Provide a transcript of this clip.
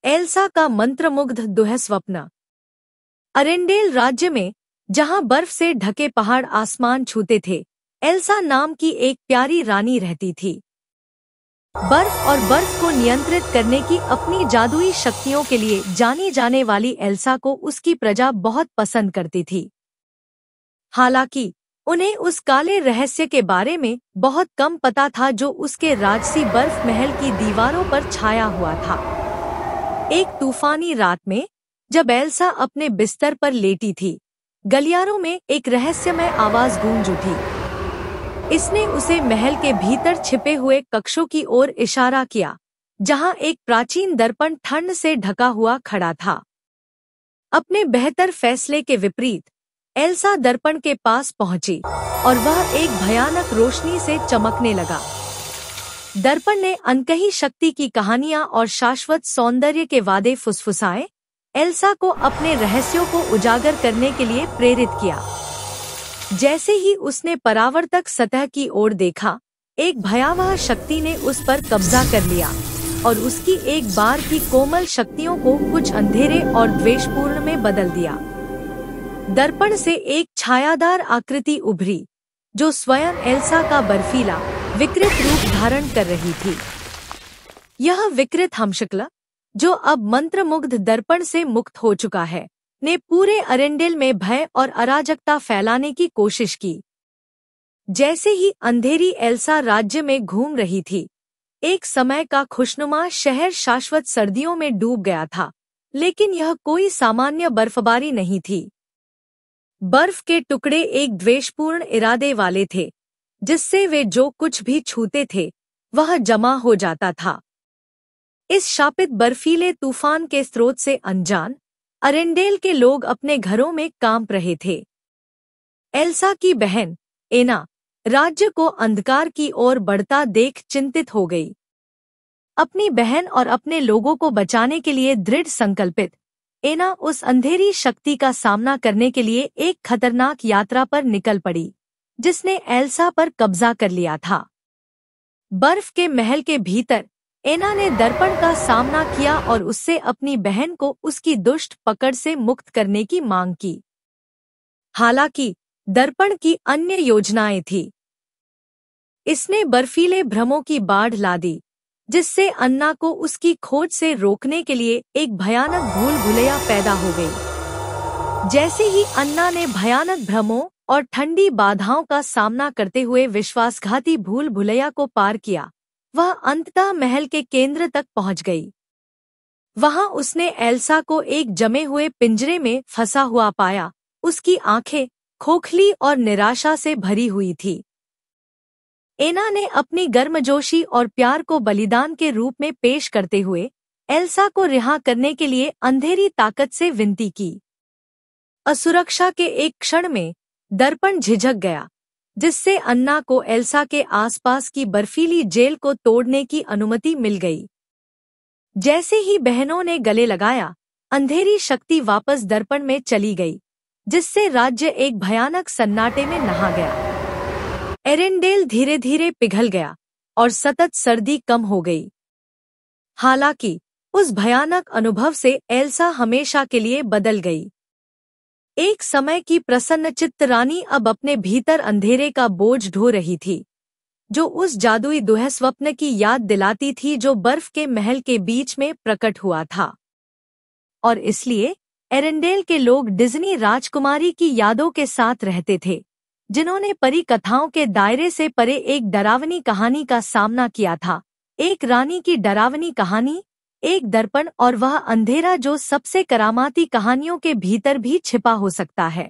Elsa का मंत्रमुग्ध दुःस्वप्न। अरेंडेल राज्य में, जहां बर्फ से ढके पहाड़ आसमान छूते थे, एल्सा नाम की एक प्यारी रानी रहती थी। बर्फ और बर्फ को नियंत्रित करने की अपनी जादुई शक्तियों के लिए जानी जाने वाली एल्सा को उसकी प्रजा बहुत पसंद करती थी। हालांकि उन्हें उस काले रहस्य के बारे में बहुत कम पता था जो उसके राजसी बर्फ महल की दीवारों पर छाया हुआ था। एक तूफानी रात में, जब एल्सा अपने बिस्तर पर लेटी थी, गलियारों में एक रहस्यमय आवाज गूंज उठी। इसने उसे महल के भीतर छिपे हुए कक्षों की ओर इशारा किया, जहां एक प्राचीन दर्पण ठंड से ढका हुआ खड़ा था। अपने बेहतर फैसले के विपरीत, एल्सा दर्पण के पास पहुंची और वह एक भयानक रोशनी से चमकने लगा। दर्पण ने अनकही शक्ति की कहानियां और शाश्वत सौंदर्य के वादे फुसफुसाए, एल्सा को अपने रहस्यों को उजागर करने के लिए प्रेरित किया। जैसे ही उसने परावर्तक सतह की ओर देखा, एक भयावह शक्ति ने उस पर कब्जा कर लिया और उसकी एक बार की कोमल शक्तियों को कुछ अंधेरे और द्वेषपूर्ण में बदल दिया। दर्पण से एक छायादार आकृति उभरी, जो स्वयं एल्सा का बर्फीला, विकृत रूप धारण कर रही थी। यह विकृत हमशक्ल, जो अब मंत्रमुग्ध दर्पण से मुक्त हो चुका है, ने पूरे अरेंडेल में भय और अराजकता फैलाने की कोशिश की। जैसे ही अंधेरी एल्सा राज्य में घूम रही थी, एक समय का खुशनुमा शहर शाश्वत सर्दियों में डूब गया था, लेकिन यह कोई सामान्य बर्फबारी नहीं थी। बर्फ के टुकड़े एक द्वेषपूर्ण इरादे वाले थे, जिससे वे जो कुछ भी छूते थे, वह जमा हो जाता था। इस शापित बर्फीले तूफान के स्रोत से अनजान, अरेंडेल के लोग अपने घरों में कांप रहे थे। एल्सा की बहन, एना, राज्य को अंधकार की ओर बढ़ता देख चिंतित हो गई। अपनी बहन और अपने लोगों को बचाने के लिए दृढ़ संकल्पित, एना उस अंधेरी शक्ति का सामना करने के लिए एक खतरनाक यात्रा पर निकल पड़ी, जिसने एल्सा पर कब्जा कर लिया था। बर्फ के महल के भीतर, एना ने दर्पण का सामना किया और उससे अपनी बहन को उसकी दुष्ट पकड़ से मुक्त करने की मांग की। हालांकि दर्पण की अन्य योजनाएं थीं। इसने बर्फीले भ्रमों की बाढ़ ला दी, जिससे अन्ना को उसकी खोज से रोकने के लिए एक भयानक भूल भुलैया पैदा हो गई। जैसे ही अन्ना ने भयानक भ्रमों और ठंडी बाधाओं का सामना करते हुए विश्वासघाती भूल भुलैया को पार किया, वह अंततः महल के केंद्र तक पहुंच गई। वहां उसने एल्सा को एक जमे हुए पिंजरे में फंसा हुआ पाया। उसकी आंखें खोखली और निराशा से भरी हुई थी। एना ने अपनी गर्मजोशी और प्यार को बलिदान के रूप में पेश करते हुए एल्सा को रिहा करने के लिए अंधेरी ताकत से विनती की। असुरक्षा के एक क्षण में दर्पण झिझक गया, जिससे अन्ना को एल्सा के आसपास की बर्फीली जेल को तोड़ने की अनुमति मिल गई। जैसे ही बहनों ने गले लगाया, अंधेरी शक्ति वापस दर्पण में चली गई, जिससे राज्य एक भयानक सन्नाटे में नहा गया। एरेंडेल धीरे धीरे पिघल गया और सतत सर्दी कम हो गई। हालांकि उस भयानक अनुभव से एल्सा हमेशा के लिए बदल गई। एक समय की प्रसन्नचित्त रानी अब अपने भीतर अंधेरे का बोझ ढो रही थी, जो उस जादुई दुःस्वप्न की याद दिलाती थी जो बर्फ के महल के बीच में प्रकट हुआ था। और इसलिए एरेंडेल के लोग डिज्नी राजकुमारी की यादों के साथ रहते थे, जिन्होंने परी कथाओं के दायरे से परे एक डरावनी कहानी का सामना किया था। एक रानी की डरावनी कहानी, एक दर्पण और वह अंधेरा जो सबसे करामाती कहानियों के भीतर भी छिपा हो सकता है।